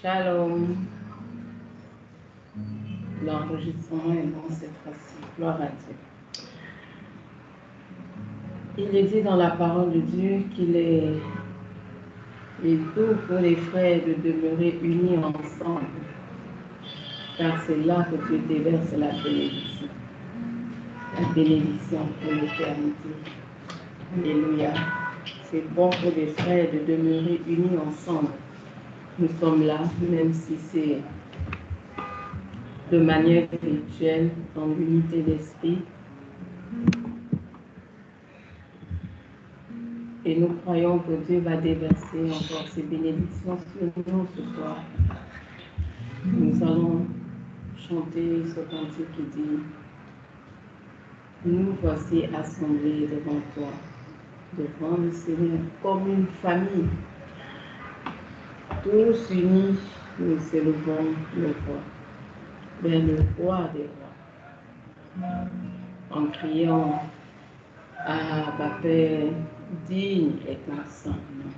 Shalom. L'enregistrement est bon cette fois-ci. Gloire à Dieu. Il est dit dans la parole de Dieu qu'il est doux pour les frères de demeurer unis ensemble, car c'est là que Dieu déverse la bénédiction pour l'éternité. Alléluia. C'est bon pour les frères de demeurer unis ensemble. Nous sommes là, même si c'est de manière virtuelle, dans l'unité d'esprit. Et nous croyons que Dieu va déverser encore ses bénédictions sur nous ce soir. Nous allons chanter ce cantique qui dit « Nous voici assemblés devant toi, devant le Seigneur, comme une famille. Tous unis, nous élevons le roi, vers le roi des rois, en criant « Abba Père, digne est ton saint nom. »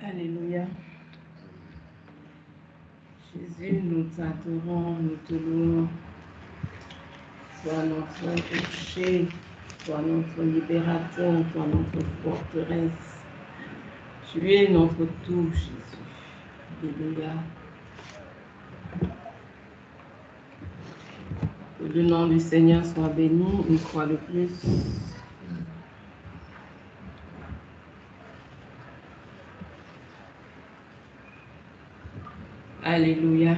Alléluia. Jésus, nous t'adorons, nous te louons. Sois notre rocher, sois notre libérateur, sois notre forteresse. Tu es notre tout, Jésus. Alléluia. Que le nom du Seigneur soit béni une fois de plus. Alléluia.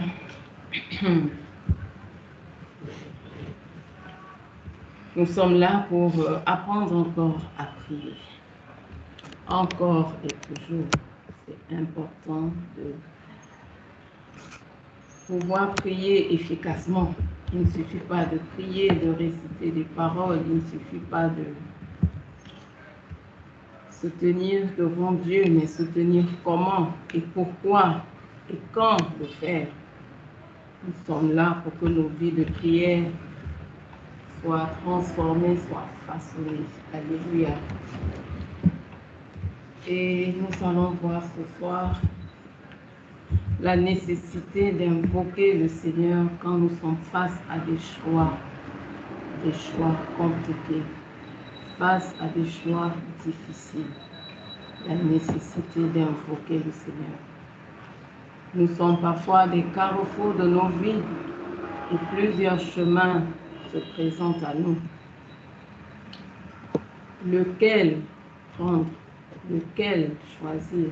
Nous sommes là pour apprendre encore à prier. Encore et toujours. C'est important de pouvoir prier efficacement. Il ne suffit pas de prier, de réciter des paroles. Il ne suffit pas de se tenir devant Dieu, mais se tenir comment et pourquoi et quand le faire. Nous sommes là pour que nos vies de prière soient transformées, soient façonnées. Alléluia. Et nous allons voir ce soir la nécessité d'invoquer le Seigneur quand nous sommes face à des choix compliqués, face à des choix difficiles. La nécessité d'invoquer le Seigneur. Nous sommes parfois à des carrefours de nos vies et plusieurs chemins se présentent à nous. Lequel prendre? Lequel choisir?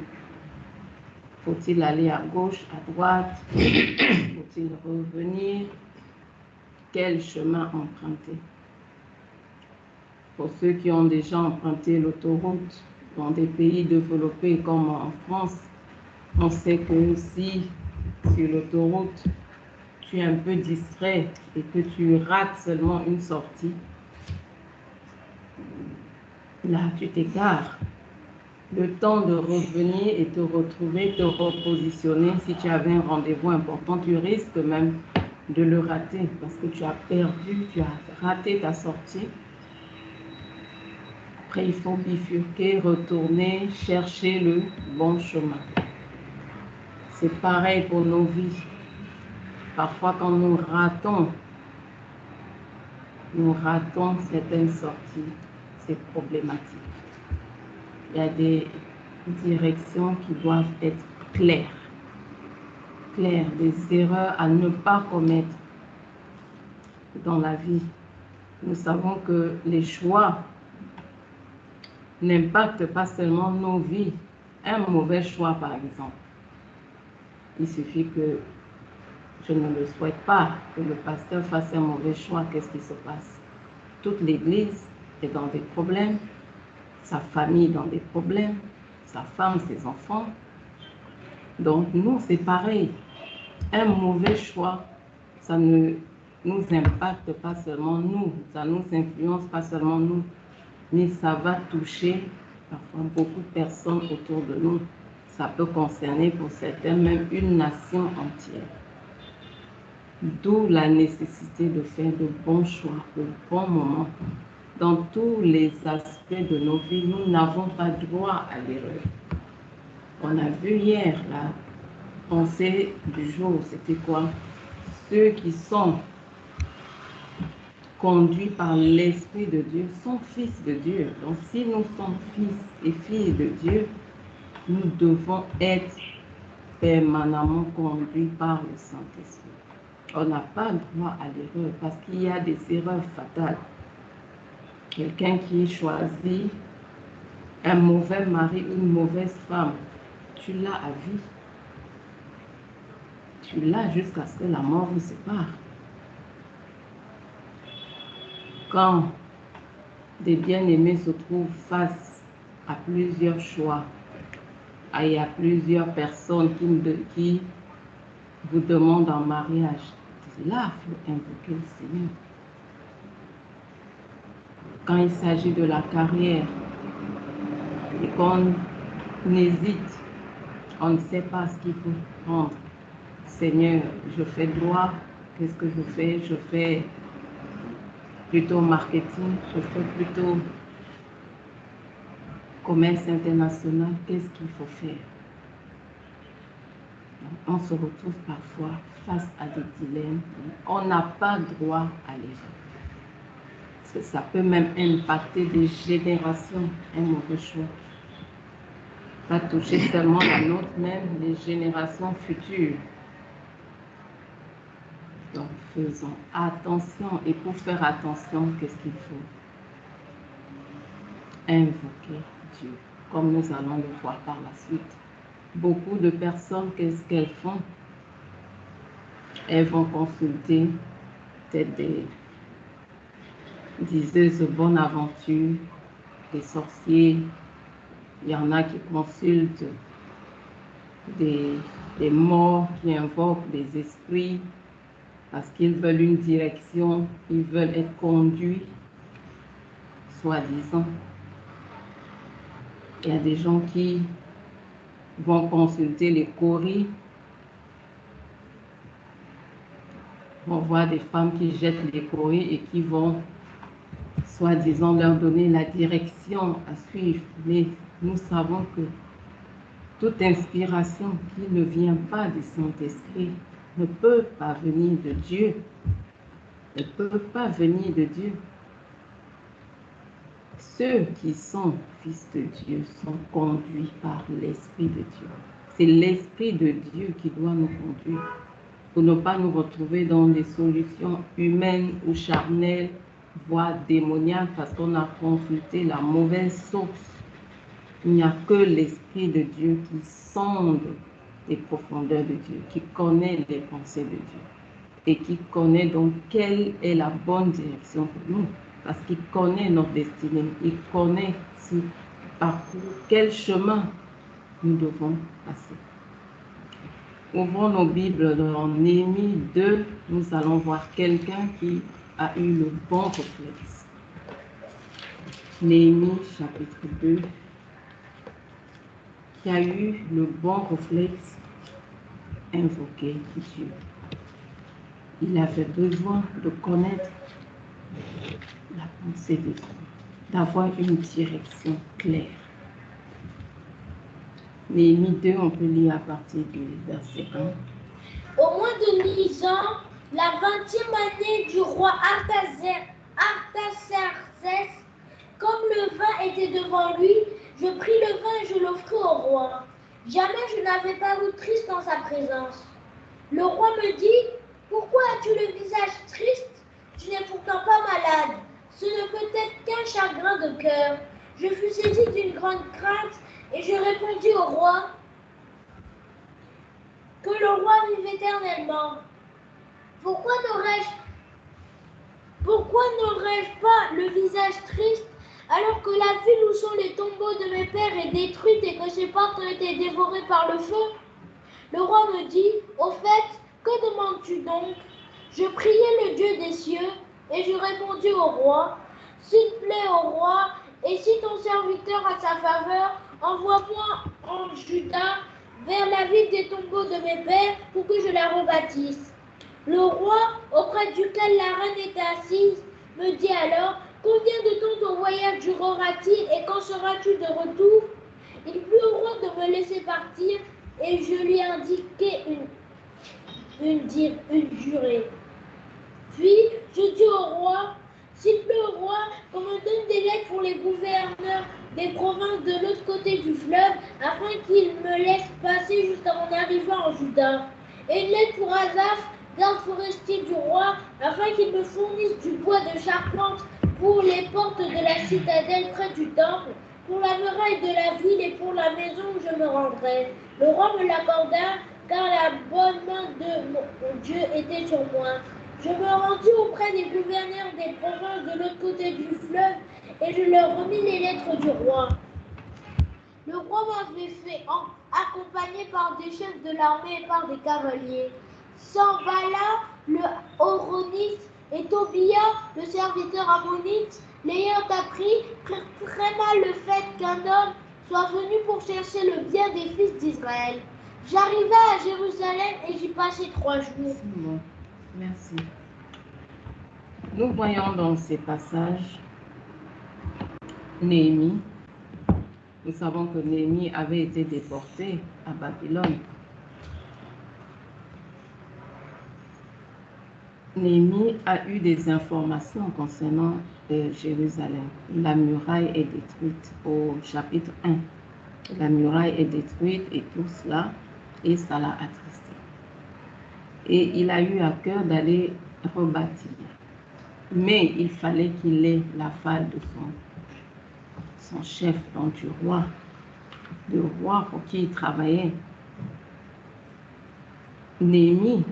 Faut-il aller à gauche, à droite? Faut-il revenir? Quel chemin emprunter? Pour ceux qui ont déjà emprunté l'autoroute dans des pays développés comme en France, on sait que si sur l'autoroute, tu es un peu distrait et que tu rates seulement une sortie, là, tu t'égares. Le temps de revenir et te retrouver, te repositionner, si tu avais un rendez-vous important, tu risques même de le rater parce que tu as perdu, tu as raté ta sortie. Après, il faut bifurquer, retourner, chercher le bon chemin. C'est pareil pour nos vies. Parfois, quand nous ratons certaines sorties, c'est problématique. Il y a des directions qui doivent être claires, des erreurs à ne pas commettre dans la vie. Nous savons que les choix n'impactent pas seulement nos vies. Un mauvais choix, par exemple. Il suffit que je ne le souhaite pas, que le pasteur fasse un mauvais choix. Qu'est-ce qui se passe? Toute l'Église est dans des problèmes, sa famille dans des problèmes, sa femme, ses enfants. Donc nous, c'est pareil. Un mauvais choix, ça ne nous impacte pas seulement nous, ça ne nous influence pas seulement nous, mais ça va toucher parfois beaucoup de personnes autour de nous. Ça peut concerner pour certains même une nation entière. D'où la nécessité de faire de bons choix au bon moment. Dans tous les aspects de nos vies, nous n'avons pas droit à l'erreur. On a vu hier, la pensée du jour, c'était quoi? Ceux qui sont conduits par l'Esprit de Dieu sont fils de Dieu. Donc si nous sommes fils et filles de Dieu, nous devons être permanemment conduits par le Saint-Esprit. On n'a pas droit à l'erreur parce qu'il y a des erreurs fatales. Quelqu'un qui choisit un mauvais mari ou une mauvaise femme, tu l'as à vie. Tu l'as jusqu'à ce que la mort vous sépare. Quand des bien-aimés se trouvent face à plusieurs choix, il y a plusieurs personnes qui vous demandent en mariage, là, il faut invoquer le Seigneur. Quand il s'agit de la carrière et qu'on hésite, on ne sait pas ce qu'il faut prendre. Seigneur, je fais droit, qu'est-ce que je fais? Je fais plutôt marketing, je fais plutôt commerce international, qu'est-ce qu'il faut faire? On se retrouve parfois face à des dilemmes. On n'a pas droit à l'erreur. Ça peut même impacter des générations, un mauvais choix. Pas toucher seulement la nôtre, même les générations futures. Donc, faisons attention. Et pour faire attention, qu'est-ce qu'il faut? Invoquer Dieu, comme nous allons le voir par la suite. Beaucoup de personnes, qu'est-ce qu'elles font? Elles vont consulter peut-être des diseuses de bonne aventure, des sorciers. Il y en a qui consultent des morts, qui invoquent des esprits parce qu'ils veulent une direction, ils veulent être conduits, soi-disant. Il y a des gens qui vont consulter les coris. On voit des femmes qui jettent les coris et qui vont, soi-disant, leur donner la direction à suivre. Mais nous savons que toute inspiration qui ne vient pas du Saint-Esprit ne peut pas venir de Dieu. Ne peut pas venir de Dieu. Ceux qui sont fils de Dieu sont conduits par l'Esprit de Dieu. C'est l'Esprit de Dieu qui doit nous conduire pour ne pas nous retrouver dans des solutions humaines ou charnelles, voire démoniaques, parce qu'on a consulté la mauvaise source. Il n'y a que l'Esprit de Dieu qui sonde les profondeurs de Dieu, qui connaît les pensées de Dieu et qui connaît donc quelle est la bonne direction pour nous, parce qu'il connaît notre destinée, il connaît par quel chemin nous devons passer. Ouvrons nos Bibles dans Néhémie 2, nous allons voir quelqu'un qui a eu le bon réflexe. Néhémie chapitre 2, qui a eu le bon réflexe, invoquer Dieu. Il avait besoin de connaître la pensée de Dieu, d'avoir une direction claire. Néhémie 2, on peut lire à partir du verset 1. Au mois de Nisan, la 20e année du roi Artaxerxès, comme le vin était devant lui, je pris le vin et je l'offris au roi. Jamais je n'avais paru triste en sa présence. Le roi me dit: pourquoi as-tu le visage triste? Tu n'es pourtant pas malade. Ce ne peut être qu'un chagrin de cœur. Je fus saisi d'une grande crainte et je répondis au roi: que le roi vive éternellement. Pourquoi n'aurais-je pas le visage triste alors que la ville où sont les tombeaux de mes pères est détruite et que ses portes ont été dévorées par le feu? Le roi me dit: au fait, que demandes-tu donc? Je priai le Dieu des cieux et je répondis au roi: s'il plaît au roi, et si ton serviteur a sa faveur, envoie-moi en Juda vers la ville des tombeaux de mes pères pour que je la rebâtisse. Le roi, auprès duquel la reine était assise, me dit alors: combien de temps ton voyage durera-t-il et quand seras-tu de retour? Il plut au roi de me laisser partir et je lui indiquai une durée. Puis je dis au roi: s'il plaît au roi, qu'on me donne des lettres pour les gouverneurs des provinces de l'autre côté du fleuve, afin qu'ils me laissent passer jusqu'à mon arrivée en Juda. Et une lettre pour Asaph, garde forestier du roi, afin qu'il me fournisse du bois de charpente pour les portes de la citadelle près du temple, pour la muraille de la ville et pour la maison où je me rendrai. Le roi me l'accorda, car la bonne main de mon Dieu était sur moi. Je me rendis auprès des gouverneurs des provinces de l'autre côté du fleuve et je leur remis les lettres du roi. Le roi m'avait fait accompagner par des chefs de l'armée et par des cavaliers. Sanballat, le Horonite, et Tobia, le serviteur ammonite, l'ayant appris, prirent très mal le fait qu'un homme soit venu pour chercher le bien des fils d'Israël. J'arrivai à Jérusalem et j'y passai 3 jours. Bon, merci. Nous voyons dans ces passages Néhémie. Nous savons que Néhémie avait été déporté à Babylone. Néhémie a eu des informations concernant Jérusalem. La muraille est détruite au chapitre 1. La muraille est détruite et tout cela, et ça l'a attristé. Et il a eu à cœur d'aller rebâtir. Mais il fallait qu'il ait l'aval de son chef, donc du roi, le roi pour qui il travaillait. Néhémie,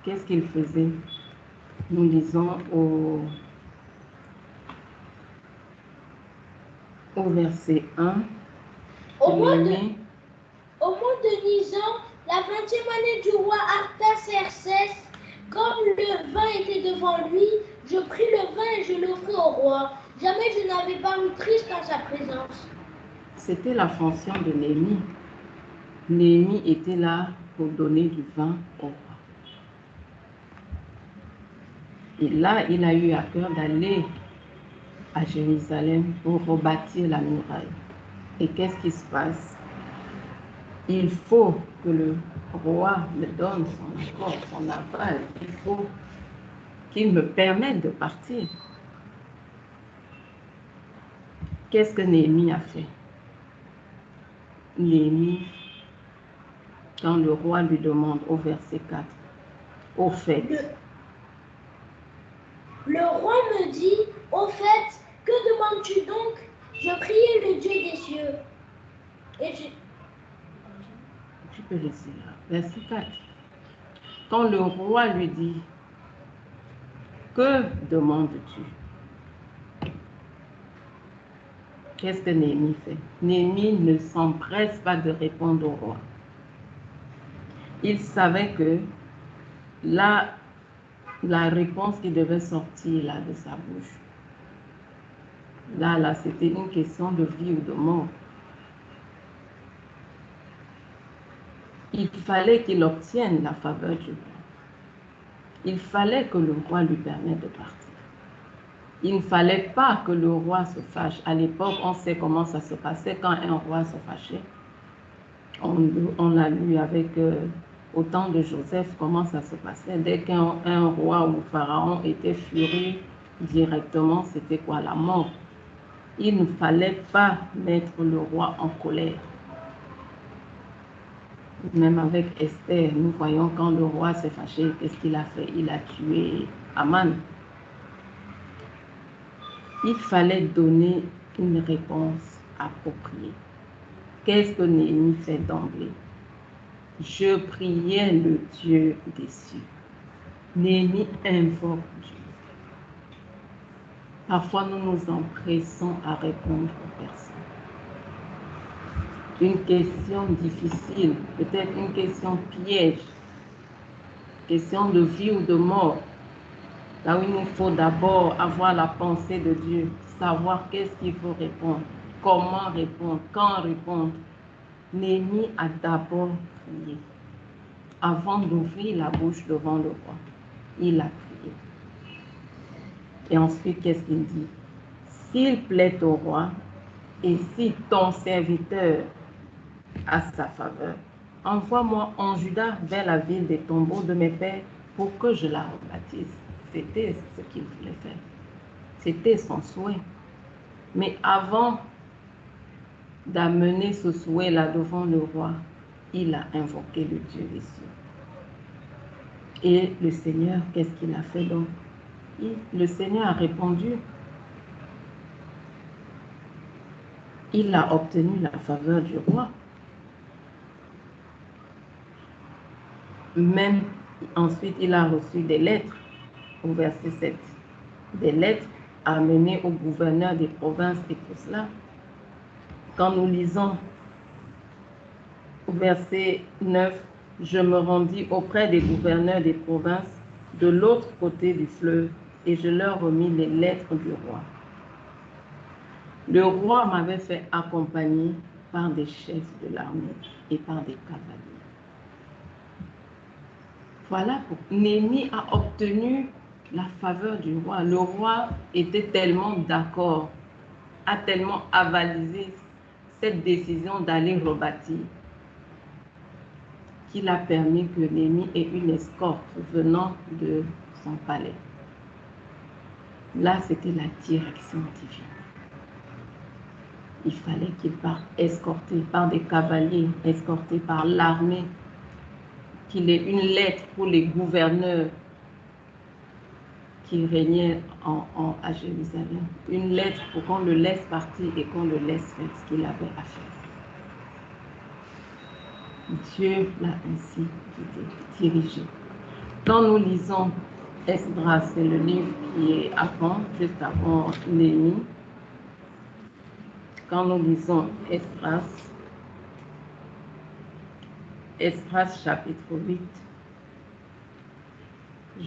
qu'est-ce qu'il faisait? Nous lisons au verset 1. Au mois de 10 ans, la 20e année du roi Artaxerxès, comme le vin était devant lui, je pris le vin et je l'offris au roi. Jamais je n'avais paru triste en sa présence. C'était la fonction de Néhémie. Néhémie était là pour donner du vin au roi. Et là, il a eu à cœur d'aller à Jérusalem pour rebâtir la muraille. Et qu'est-ce qui se passe? Il faut que le roi me donne son accord, son aval. Il faut qu'il me permette de partir. Qu'est-ce que Néhémie a fait? Néhémie, quand le roi lui demande au verset 4, au fait. Le roi me dit, au fait, que demandes-tu donc? Je priai le Dieu des cieux. Et Tu peux laisser là. Verset 4. Quand le roi lui dit, que demandes-tu? Qu'est-ce que Néhémie fait? Néhémie ne s'empresse pas de répondre au roi. Il savait que là, la réponse qui devait sortir là de sa bouche, là, c'était une question de vie ou de mort. Il fallait qu'il obtienne la faveur du roi. Il fallait que le roi lui permette de partir. Il ne fallait pas que le roi se fâche. À l'époque, on sait comment ça se passait quand un roi se fâchait. On l'a lu avec au temps de Joseph, comment ça se passait. Dès qu'un roi ou pharaon était furieux, directement, c'était quoi? La mort. Il ne fallait pas mettre le roi en colère. Même avec Esther, nous voyons quand le roi s'est fâché, qu'est-ce qu'il a fait? Il a tué Aman. Il fallait donner une réponse appropriée. Qu'est-ce que Néhémie fait d'emblée? Je priais le Dieu des cieux. Néhémie invoque Dieu. Parfois, nous nous empressons à répondre aux personnes. Une question difficile, peut-être une question piège, question de vie ou de mort. Là où il nous faut d'abord avoir la pensée de Dieu, savoir qu'est-ce qu'il faut répondre, comment répondre, quand répondre. Néhémie a d'abord prié. Avant d'ouvrir la bouche devant le roi, il a prié. Et ensuite, qu'est-ce qu'il dit? S'il plaît au roi, et si ton serviteur a sa faveur, envoie-moi en Juda vers la ville des tombeaux de mes pères pour que je la rebâtisse. C'était ce qu'il voulait faire. C'était son souhait. Mais avant d'amener ce souhait-là devant le roi, il a invoqué le Dieu des cieux. Et le Seigneur, qu'est-ce qu'il a fait donc? Le Seigneur a répondu. Il a obtenu la faveur du roi. Même ensuite, il a reçu des lettres, au verset 7. Des lettres amenées au gouverneur des provinces et tout cela. Quand nous lisons au verset 9, je me rendis auprès des gouverneurs des provinces de l'autre côté du fleuve et je leur remis les lettres du roi. Le roi m'avait fait accompagner par des chefs de l'armée et par des cavaliers. Voilà, Néhémie a obtenu la faveur du roi. Le roi était tellement d'accord, a tellement avalisé cette décision d'aller rebâtir, qu'il a permis que Néhémie ait une escorte venant de son palais. Là, c'était la direction divine. Il fallait qu'il parte escorté par des cavaliers, escorté par l'armée, qu'il ait une lettre pour les gouverneurs qui régnaient à Jérusalem. Une lettre pour qu'on le laisse partir et qu'on le laisse faire ce qu'il avait à faire. Dieu l'a ainsi dirigé. Quand nous lisons Esdras, c'est le livre qui est avant, juste avant Néhémie. Quand nous lisons Esdras chapitre 8,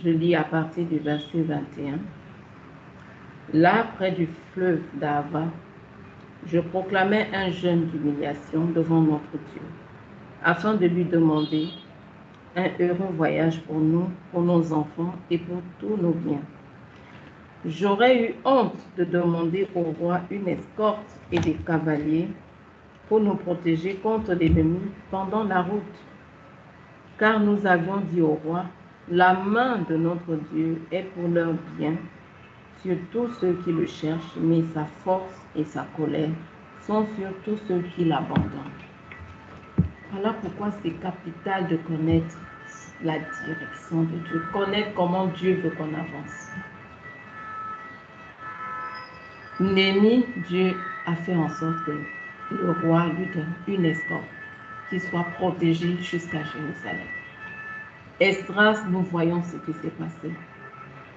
je lis à partir du verset 21. Là, près du fleuve d'Ava, je proclamais un jeûne d'humiliation devant notre Dieu, afin de lui demander un heureux voyage pour nous, pour nos enfants et pour tous nos biens. J'aurais eu honte de demander au roi une escorte et des cavaliers pour nous protéger contre l'ennemi pendant la route. Car nous avions dit au roi, la main de notre Dieu est pour leur bien, sur tous ceux qui le cherchent, mais sa force et sa colère sont sur tous ceux qui l'abandonnent. Voilà pourquoi c'est capital de connaître la direction de Dieu, connaître comment Dieu veut qu'on avance. Néhémie, Dieu a fait en sorte que le roi lui donne une escorte qui soit protégée jusqu'à Jérusalem. Esdras, nous voyons ce qui s'est passé.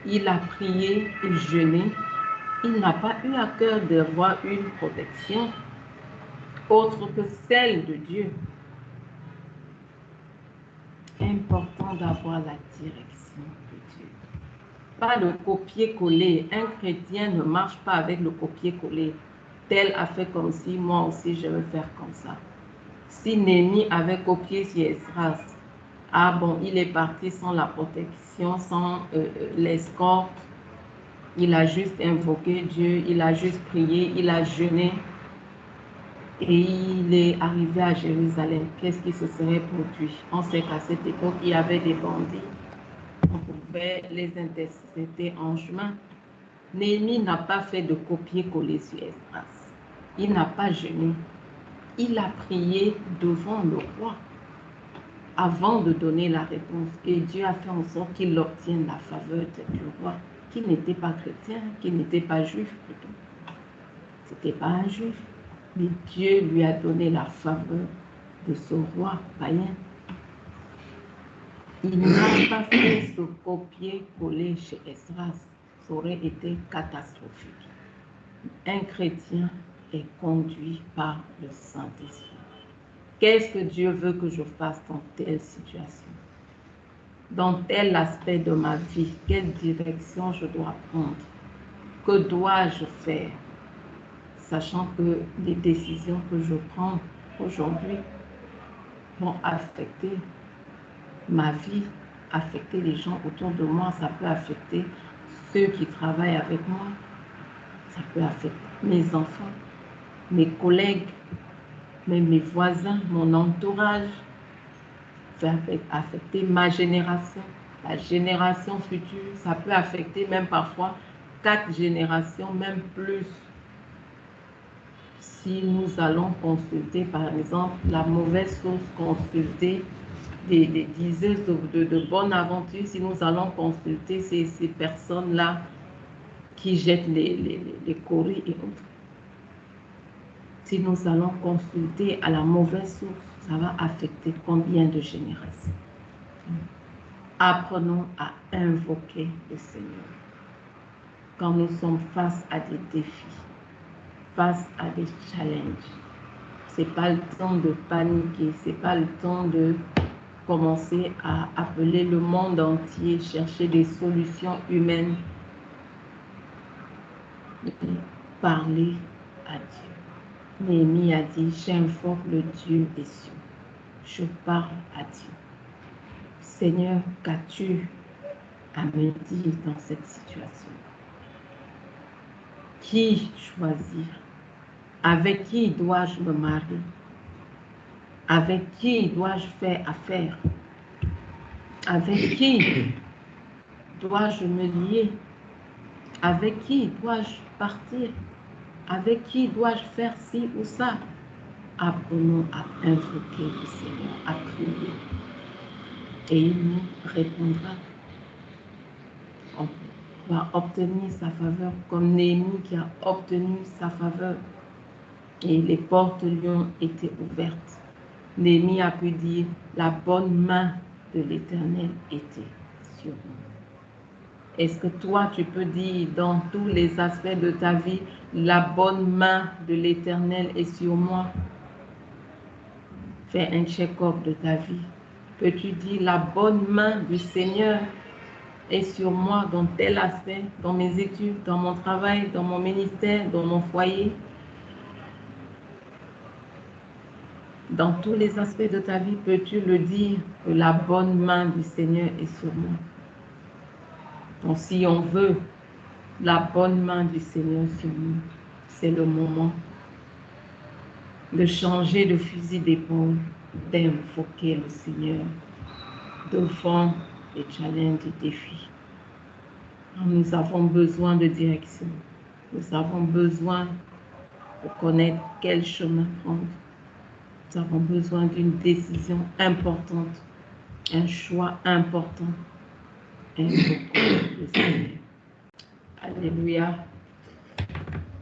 Il a prié, il jeûné. Il n'a pas eu à cœur d'avoir une protection autre que celle de Dieu. Important d'avoir la direction de Dieu. Pas le copier-coller. Un chrétien ne marche pas avec le copier-coller. Tel a fait comme si, moi aussi je vais faire comme ça. Si Néhémie avait copié sur Esdras, ah bon, il est parti sans la protection, sans l'escorte. Il a juste invoqué Dieu, il a juste prié, il a jeûné. Et il est arrivé à Jérusalem. Qu'est-ce qui se serait produit? On sait qu'à cette époque, il y avait des bandits. On pouvait les intercepter en chemin. Néhémie n'a pas fait de copier-coller sur Esdras. Il n'a pas jeûné. Il a prié devant le roi avant de donner la réponse. Et Dieu a fait en sorte qu'il obtienne la faveur du roi, qui n'était pas chrétien, qui n'était pas juif plutôt. C'était pas un juif. Mais Dieu lui a donné la faveur de ce roi païen. Il n'a pas fait ce copier-coller chez Esdras. Ça aurait été catastrophique. Un chrétien est conduit par le Saint-Esprit. Qu'est-ce que Dieu veut que je fasse dans telle situation? Dans tel aspect de ma vie, quelle direction je dois prendre? Que dois-je faire? Sachant que les décisions que je prends aujourd'hui vont affecter ma vie, affecter les gens autour de moi, ça peut affecter ceux qui travaillent avec moi, ça peut affecter mes enfants, mes collègues, même mes voisins, mon entourage, ça peut affecter ma génération, la génération future, ça peut affecter même parfois 4 générations, même plus. Si nous allons consulter, par exemple, la mauvaise source, consulter des diseuses de bonne aventure, si nous allons consulter ces personnes-là qui jettent les coris et autres, si nous allons consulter à la mauvaise source, ça va affecter combien de générations? Apprenons à invoquer le Seigneur quand nous sommes face à des défis, face à des challenges. Ce n'est pas le temps de paniquer, ce n'est pas le temps de commencer à appeler le monde entier, chercher des solutions humaines. Parler à Dieu. Néhémie a dit, j'invoque le Dieu des cieux. Je parle à Dieu. Seigneur, qu'as-tu à me dire dans cette situation? Qui choisir? Avec qui dois-je me marier? Avec qui dois-je faire affaire? Avec qui dois-je me lier? Avec qui dois-je partir? Avec qui dois-je faire ci ou ça? Apprenons à invoquer le Seigneur, à prier. Et il nous répondra. On va obtenir sa faveur comme Néhémie qui a obtenu sa faveur. Et les portes lui ont été ouvertes. Néhémie a pu dire, la bonne main de l'Éternel était sur moi. Est-ce que toi, tu peux dire dans tous les aspects de ta vie, la bonne main de l'Éternel est sur moi? Fais un check-up de ta vie. Peux-tu dire, la bonne main du Seigneur est sur moi dans tel aspect, dans mes études, dans mon travail, dans mon ministère, dans mon foyer? Dans tous les aspects de ta vie, peux-tu le dire que la bonne main du Seigneur est sur moi? Donc, si on veut la bonne main du Seigneur sur nous, c'est le moment de changer de fusil d'épaule, d'invoquer le Seigneur devant les challenges et défis. Nous avons besoin de direction. Nous avons besoin de connaître quel chemin prendre. Nous avons besoin d'une décision importante, un choix important. Invoquons le Seigneur. Alléluia.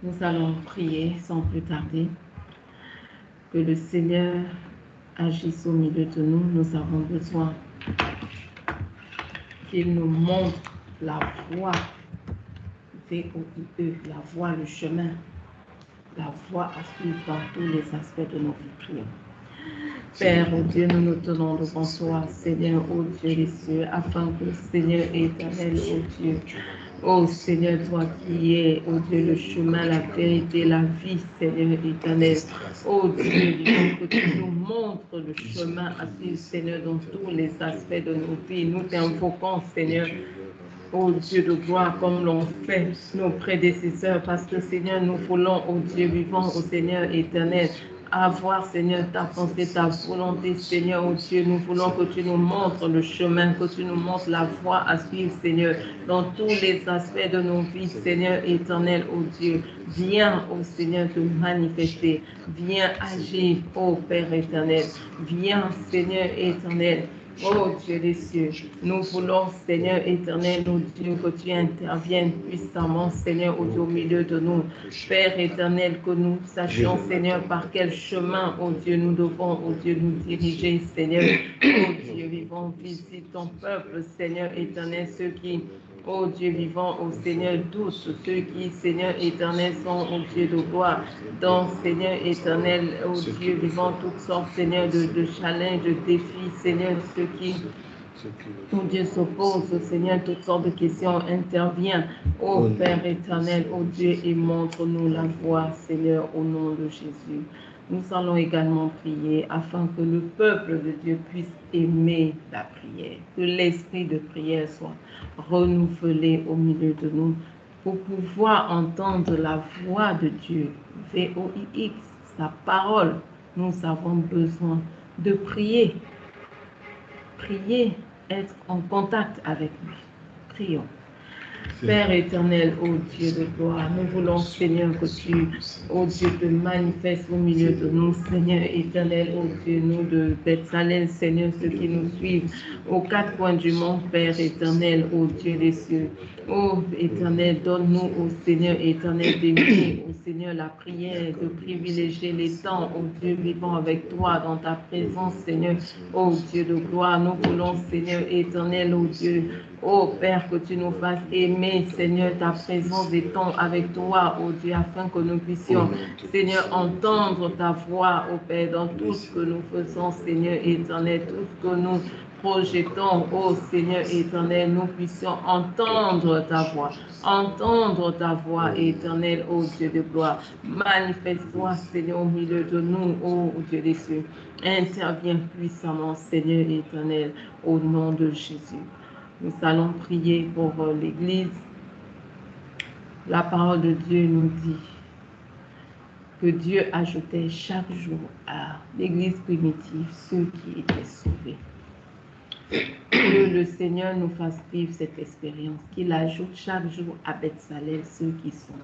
Nous allons prier sans plus tarder. Que le Seigneur agisse au milieu de nous. Nous avons besoin qu'il nous montre la voie, V-O-I-E, la voie, le chemin, la voie à suivre dans tous les aspects de nos vies. Prions. Père, oh Dieu, nous nous tenons devant toi, Seigneur, ô Dieu des cieux, afin que le Seigneur éternel, ô Dieu, ô Seigneur, toi qui es, ô Dieu, le chemin, la vérité, la vie, Seigneur éternel, ô Dieu, que tu nous montres le chemin à suivre, Seigneur, dans tous les aspects de nos vies. Nous t'invoquons, Seigneur, ô Dieu de gloire, comme l'ont fait nos prédécesseurs, parce que, Seigneur, nous voulons, ô Dieu vivant, ô Seigneur éternel, avoir, Seigneur, ta pensée, ta volonté, Seigneur, oh Dieu. Nous voulons que tu nous montres le chemin, que tu nous montres la voie à suivre, Seigneur, dans tous les aspects de nos vies, Seigneur éternel, oh Dieu. Viens, oh Seigneur, te manifester. Viens agir, oh Père éternel. Viens, Seigneur éternel. Oh Dieu des cieux, nous voulons, Seigneur éternel, oh Dieu, que tu interviennes puissamment, Seigneur, au milieu de nous. Père éternel, que nous sachions, Seigneur, par quel chemin, oh Dieu, nous devons, oh Dieu, nous diriger, Seigneur. Oh Dieu vivant, visite ton peuple, Seigneur éternel, ceux qui, oh Dieu vivant, oh Seigneur, doutent, ceux qui, Seigneur éternel, sont, oh Dieu de gloire, donc, Seigneur éternel, oh Dieu vivant, toutes sortes, Seigneur, de challenges, de défis, Seigneur, ceux qui, oh Dieu, s'opposent, Seigneur, toutes sortes de questions, intervient, oh Père éternel, oh Dieu, et montre-nous la voie, Seigneur, au nom de Jésus. Nous allons également prier afin que le peuple de Dieu puisse aimer la prière, que l'esprit de prière soit renouvelé au milieu de nous pour pouvoir entendre la voix de Dieu, V-O-I-X, sa parole. Nous avons besoin de prier, être en contact avec lui. Prions. Père éternel, ô Dieu de gloire, nous voulons, Seigneur, que tu, ô Dieu, te manifestes au milieu de nous, Seigneur éternel, ô Dieu, nous de Bethsalem, Seigneur, ceux qui nous suivent aux quatre coins du monde, Père éternel, ô Dieu des cieux. Ô éternel, donne-nous, ô Seigneur éternel, d'aimer, ô Seigneur, la prière, de privilégier les temps, ô Dieu, vivant avec toi dans ta présence, Seigneur, ô Dieu de gloire. Nous voulons, Seigneur éternel, ô Dieu, ô Père, que tu nous fasses aimer, Seigneur, ta présence des temps avec toi, ô Dieu, afin que nous puissions, Seigneur, entendre ta voix, ô Père, dans tout ce que nous faisons, Seigneur éternel, tout ce que nous projetons, ô Seigneur éternel, nous puissions entendre ta voix éternelle, ô Dieu de gloire. Manifeste-toi, Seigneur, au milieu de nous, ô Dieu des cieux. Interviens puissamment, Seigneur éternel, au nom de Jésus. Nous allons prier pour l'Église. La parole de Dieu nous dit que Dieu ajoutait chaque jour à l'Église primitive ceux qui étaient sauvés. Que le Seigneur nous fasse vivre cette expérience, qu'il ajoute chaque jour à Bethsalel ceux qui sont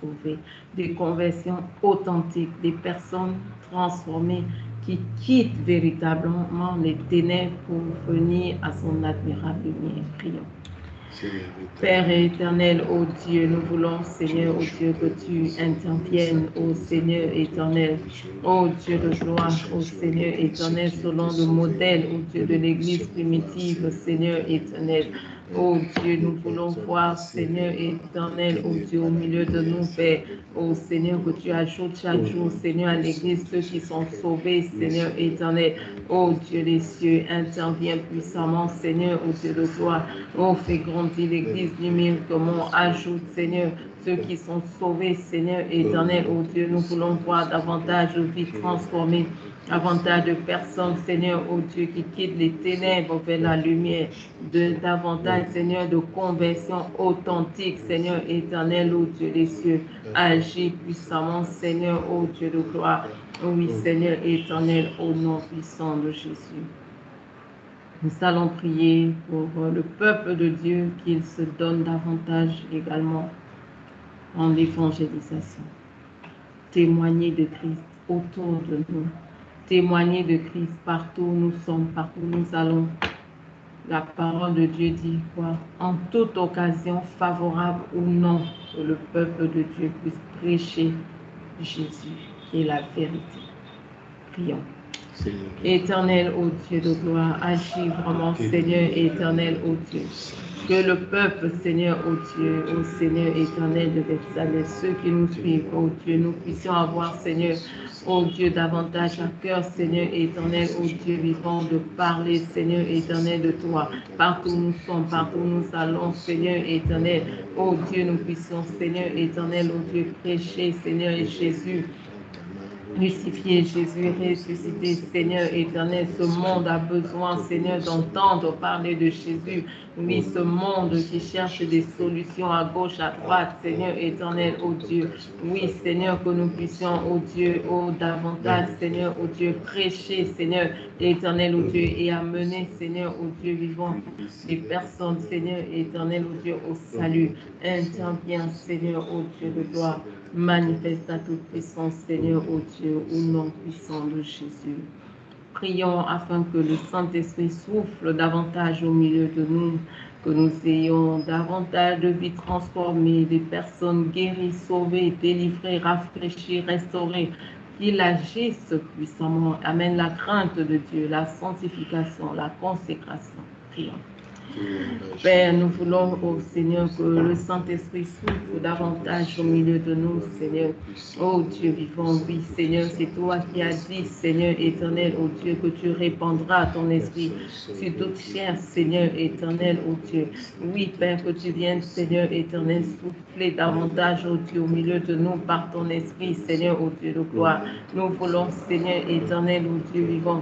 sauvés, des conversions authentiques, des personnes transformées qui quittent véritablement les ténèbres pour venir à son admirable lumière. Prions. Père éternel, ô Dieu, nous voulons, Seigneur, ô Dieu, que tu interviennes, ô Seigneur éternel, ô Dieu de gloire, ô Seigneur éternel, selon le modèle, ô Dieu, de l'Église primitive, Seigneur éternel. Ô Dieu, nous voulons voir, Seigneur éternel, ô Dieu, au milieu de nous, Père, ô Seigneur, que tu ajoutes chaque jour, Seigneur, à l'Église, ceux qui sont sauvés, Seigneur éternel. Ô Dieu des cieux, interviens puissamment, Seigneur, ô Dieu de gloire. Ô, fais grandir l'Église numériquement, ajoute, Seigneur, ceux qui sont sauvés, Seigneur éternel, ô Dieu, nous voulons voir davantage de vies transformées, davantage de personnes, Seigneur, ô Dieu, qui quittent les ténèbres vers la lumière, davantage, Seigneur, de conversion authentique, Seigneur éternel, ô Dieu des cieux, agis puissamment, Seigneur, ô Dieu de gloire, oui, Seigneur éternel, au nom puissant de Jésus. Nous allons prier pour le peuple de Dieu, qu'il se donne davantage également en évangélisation. Témoigner de Christ autour de nous. Témoigner de Christ partout où nous sommes, partout où nous allons. La parole de Dieu dit quoi? En toute occasion, favorable ou non, que le peuple de Dieu puisse prêcher Jésus, qui est la vérité. Prions. Éternel, ô Dieu de gloire, agis vraiment, Seigneur éternel, ô Dieu. Que le peuple, Seigneur, ô Dieu, ô Seigneur éternel de Bethsalel, ceux qui nous suivent, ô Dieu, nous puissions avoir, Seigneur, ô Dieu, davantage à cœur, Seigneur éternel, ô Dieu vivant, de parler, Seigneur éternel, de toi. Partout où nous sommes, partout où nous allons, Seigneur éternel, ô Dieu, nous puissions, Seigneur éternel, ô Dieu, prêcher, Seigneur et Jésus. Crucifié, Jésus ressuscité, Seigneur éternel, ce monde a besoin, Seigneur, d'entendre parler de Jésus. Oui, ce monde qui cherche des solutions à gauche, à droite, Seigneur éternel, ô Dieu. Oui, Seigneur, que nous puissions, ô Dieu, ô davantage, Seigneur, ô Dieu, prêcher, Seigneur éternel, ô Dieu, et amener, Seigneur, ô Dieu vivant, les personnes, Seigneur éternel, ô Dieu, au salut. Interviens, Seigneur, ô Dieu de gloire. Manifeste à toute puissance, Seigneur, ô Dieu, au nom puissant de Jésus. Prions afin que le Saint-Esprit souffle davantage au milieu de nous, que nous ayons davantage de vies transformées, des personnes guéries, sauvées, délivrées, rafraîchies, restaurées, qu'il agisse puissamment, amène la crainte de Dieu, la sanctification, la consécration. Prions. Père, nous voulons, ô Seigneur, que le Saint-Esprit souffle davantage au milieu de nous, Seigneur. Ô Dieu vivant, oui, Seigneur, c'est toi qui as dit, Seigneur éternel, ô Dieu, que tu répandras ton esprit sur toute chair, Seigneur éternel, ô Dieu. Oui, Père, que tu viennes, Seigneur éternel, souffler davantage, ô Dieu, au milieu de nous par ton esprit, Seigneur, ô Dieu de gloire. Nous voulons, Seigneur éternel, ô Dieu vivant,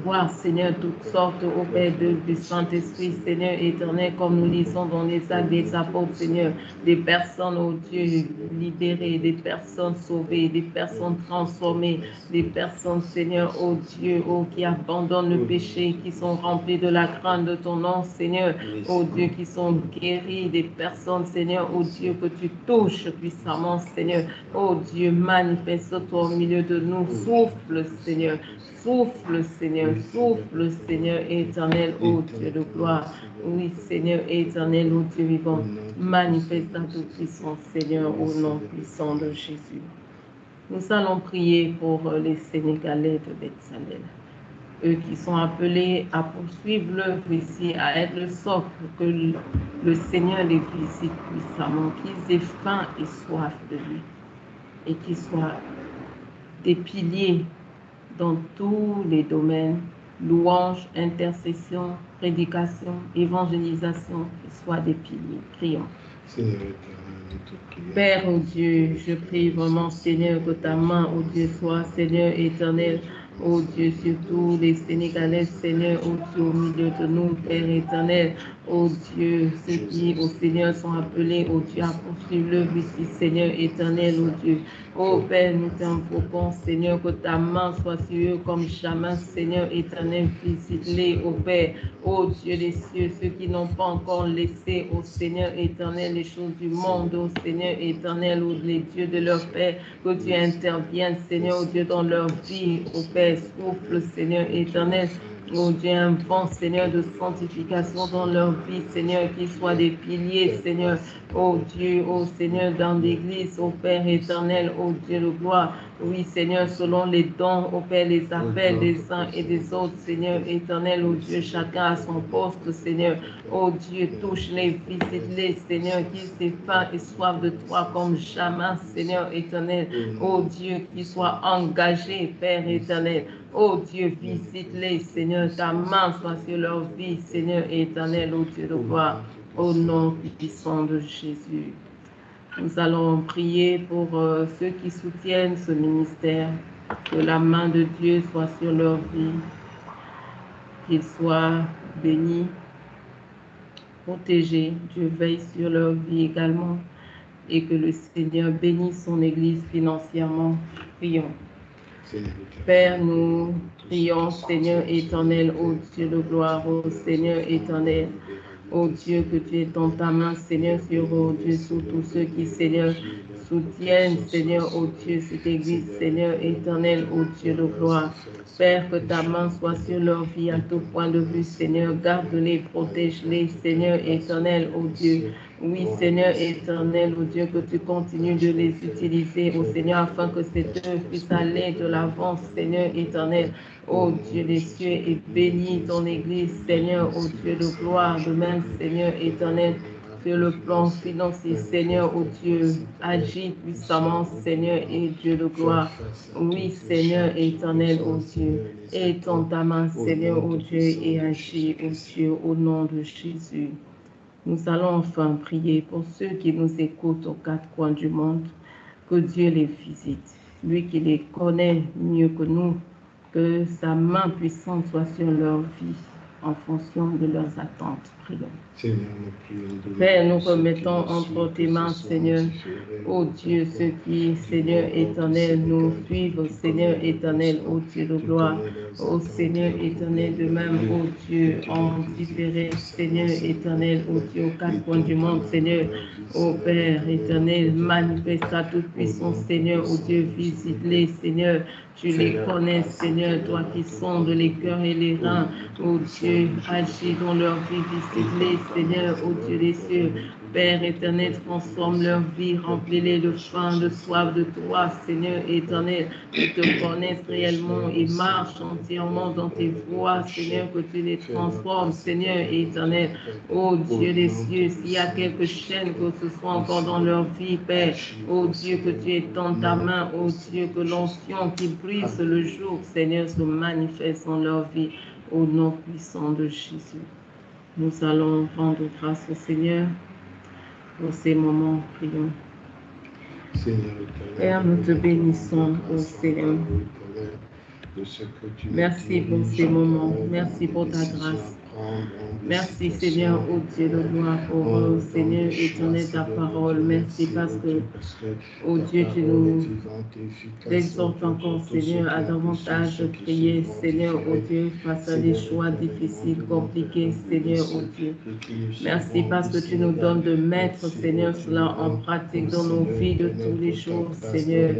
voir, Seigneur, toutes sortes, ô Père, du Saint-Esprit, Seigneur éternel, comme nous lisons dans les actes des apôtres, Seigneur, des personnes, ô Dieu, libérées, des personnes sauvées, des personnes transformées, des personnes, Seigneur, ô Dieu, ô qui abandonnent le péché, qui sont remplies de la crainte de ton nom, Seigneur, ô Dieu, qui sont guéries, des personnes, Seigneur, ô Dieu, que tu touches puissamment, Seigneur, ô Dieu, manifeste-toi au milieu de nous, souffle, Seigneur. Souffle, Seigneur éternel, ô Dieu de gloire. Oui, Seigneur éternel, ô Dieu vivant, manifeste ta toute puissance, Seigneur, au nom puissant de Jésus. Nous allons prier pour les Sénégalais de Bethsalel, eux qui sont appelés à poursuivre l'œuvre ici, à être le socle, que le Seigneur les visite puissamment, qu'ils aient faim et soif de lui, et qu'ils soient des piliers dans tous les domaines, louange, intercession, prédication, évangélisation, qu'ils soient des piliers. Prions. Père, oh Dieu, je prie vraiment, Seigneur, que ta main, oh Dieu, soit, Seigneur éternel, oh Dieu, surtout les Sénégalais, Seigneur, oh Dieu, au milieu de nous, Père éternel, Oh Dieu, ceux qui, au Seigneur, sont appelés, oh Dieu, à poursuivre l'œuvre ici, Seigneur éternel, oh Dieu. Oh Père, nous t'invoquons, Seigneur, que ta main soit sur eux comme jamais, Seigneur éternel, visite-les, oh Père. Oh Dieu des cieux, ceux qui n'ont pas encore laissé, oh Seigneur éternel, les choses du monde, oh Seigneur éternel, oh les dieux de leur Père, que tu interviennes, Seigneur, oh Dieu, dans leur vie, oh Père, souffle, Seigneur éternel. Oh Dieu, un vent, Seigneur, de sanctification dans leur vie, Seigneur, qu'ils soient des piliers, Seigneur. Oh Dieu, oh Seigneur, dans l'Église, oh Père éternel, oh Dieu de gloire. Oui, Seigneur, selon les dons, oh Père, les appels des uns et des autres, Seigneur éternel, oh Dieu, chacun à son poste, Seigneur. Oh Dieu, touche-les, visite-les, Seigneur, qu'ils aient faim et soif de toi comme jamais, Seigneur éternel. Oh Dieu, qu'ils soient engagés, Père éternel. Oh Dieu, visite-les, Seigneur, ta main soit sur leur vie, Seigneur éternel, oh Dieu de gloire, au nom puissant de Jésus. Nous allons prier pour ceux qui soutiennent ce ministère, que la main de Dieu soit sur leur vie, qu'ils soient bénis, protégés, Dieu veille sur leur vie également, et que le Seigneur bénisse son Église financièrement. Prions. Père, nous prions, Seigneur éternel, ô Dieu de gloire, ô Seigneur éternel, ô Dieu, que tu es dans ta main, Seigneur, sur, ô Dieu, sur tous ceux qui, Seigneur, soutiennent, Seigneur, ô Dieu, cette Église, Seigneur éternel, ô Dieu de gloire. Père, que ta main soit sur leur vie à tout point de vue, Seigneur, garde-les, protège-les, Seigneur éternel, ô Dieu. Oui, Seigneur éternel, ô Dieu, que tu continues de les utiliser, ô Seigneur, afin que cette œuvre puisse aller de l'avant, Seigneur éternel. Ô Dieu des cieux, et bénis ton Église, Seigneur, ô Dieu de gloire, de même, Seigneur éternel, sur le plan financier, Seigneur, ô Dieu, agis puissamment, Seigneur et Dieu de gloire. Oui, Seigneur éternel, ô Dieu, étends ta main, Seigneur, ô Dieu, et agis, ô Dieu, au nom de Jésus. Nous allons enfin prier pour ceux qui nous écoutent aux quatre coins du monde, que Dieu les visite. Lui qui les connaît mieux que nous, que sa main puissante soit sur leur vie en fonction de leurs attentes. Prions. Père, nous remettons entre tes mains, Seigneur, ô Dieu, ceux qui, Seigneur éternel, nous suivent, Seigneur éternel, ô Dieu de gloire, ô Seigneur éternel, de même, ô Dieu, en différé, Seigneur éternel, ô Dieu, aux quatre coins du monde, Seigneur, ô Père éternel, manifeste ta toute puissance, Seigneur, ô Dieu, visite-les, Seigneur, tu les connais, Seigneur, toi qui sondes les cœurs et les reins, ô Dieu, agis dans leur vie, visite-les, Seigneur, ô Dieu des cieux, Père éternel, transforme leur vie, remplis-les de faim, de soif de toi, Seigneur éternel, qu'ils te connaissent réellement et marchent entièrement dans tes voies, Seigneur, que tu les transformes, Seigneur éternel, ô Dieu des cieux, s'il y a quelque chaîne que ce soit encore dans leur vie, Père, ô Dieu, que tu étends ta main, ô Dieu, que l'onction qui brise le jour, Seigneur, se manifeste dans leur vie, au nom puissant de Jésus. Nous allons rendre grâce au Seigneur pour ces moments, prions. Père, nous te bénissons, ô Seigneur. Merci pour ces moments, merci pour ta grâce. Merci Seigneur, ô Dieu de gloire, pour Seigneur éternel ta parole. Merci parce que, ô Dieu, tu nous exhortes encore, Seigneur, à davantage prier, Seigneur, ô Dieu, face à des choix difficiles, compliqués, Seigneur, ô Dieu. Merci parce que tu nous donnes de mettre, Seigneur, cela en pratique dans nos vies de tous les jours, Seigneur.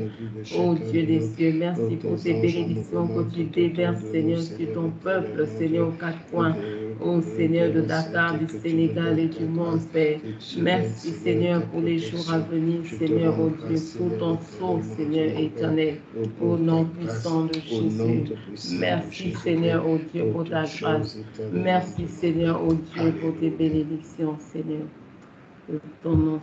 Ô Dieu des cieux, merci pour tes bénédictions que tu déverses, Seigneur, sur ton peuple, Seigneur, aux quatre coins. Ô Seigneur de Dakar, du Sénégal et du monde, Père. Merci, Seigneur, pour les jours à venir, Seigneur, ô Dieu, sous ton sceau, Seigneur éternel, au nom puissant de Jésus. Merci, Seigneur, ô Dieu, pour ta grâce. Merci, Seigneur, ô Dieu, pour tes bénédictions, Seigneur. Que ton nom